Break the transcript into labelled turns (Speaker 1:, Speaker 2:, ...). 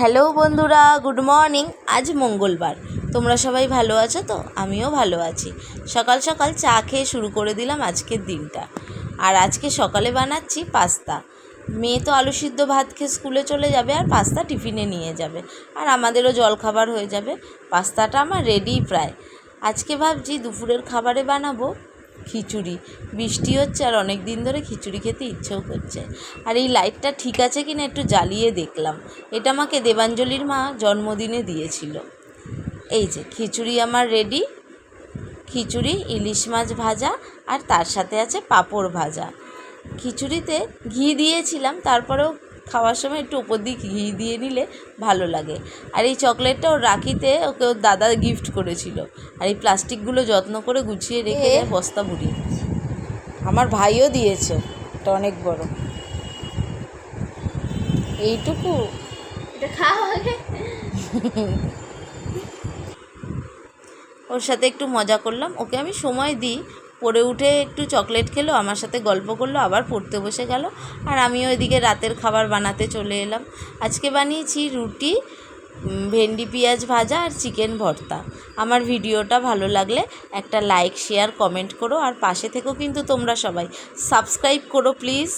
Speaker 1: Hello বন্ধুরা, good morning. আজ মঙ্গলবার। তোমরা সবাই ভালো আছো তো? আমিও ভালো আছি। সকাল সকাল চা খেয়ে শুরু করে দিলাম আজকের দিনটা। আর আজকে সকালে বানাচ্ছি পাস্তা। মেয়ে তো আলু সিদ্ধ ভাত খেয়ে স্কুলে চলে যাবে, আর পাস্তা টিফিনে নিয়ে যাবে, আর আমাদেরও জলখাবার হয়ে যাবে। পাস্তাটা আমার রেডি প্রায়। আজকে ভাবছি দুপুরের খাবারে বানাবো খিচুড়ি। বৃষ্টি হচ্ছে আর অনেক দিন ধরে খিচুড়ি খেতে ইচ্ছেও করছে। আর এই লাইটটা ঠিক আছে কি না একটু জ্বালিয়ে দেখলাম। এটা আমাকে দেবাঞ্জলির মা জন্মদিনে দিয়েছিল। এই যে খিচুড়ি আমার রেডি। খিচুড়ি, ইলিশ মাছ ভাজা, আর তার সাথে আছে পাঁপড় ভাজা। খিচুড়িতে ঘি দিয়েছিলাম, তারপরেও খাওয়ার সময় একটু ওপর দিয়ে ঘি দিয়ে নিলে ভালো লাগে। আর এই চকলেটটা ওর রাখিতে ওকে ওর দাদা গিফট করেছিল। আর এই প্লাস্টিকগুলো যত্ন করে গুছিয়ে রেখে দেয় বস্তা ভরিয়ে।
Speaker 2: আমার ভাইও দিয়েছে, এটা অনেক বড়। এইটুকু
Speaker 1: এটা খাওয়া আগে। ওর সাথে একটু মজা করলাম, ওকে আমি সময় দিই। পড়ে উঠে একটু চকলেট খেলো, আমার সাথে গল্প করলো, আবার পড়তে বসে গেল। আর আমিও এদিকে রাতের খাবার বানাতে চলে এলাম। আজকে বানিয়েছি রুটি, ভেন্ডি পেঁয়াজ ভাজা আর চিকেন ভর্তা। আমার ভিডিওটা ভালো লাগলে একটা লাইক, শেয়ার, কমেন্ট করো। আর পাশে থেকেও কিন্তু তোমরা সবাই সাবস্ক্রাইব করো প্লিজ।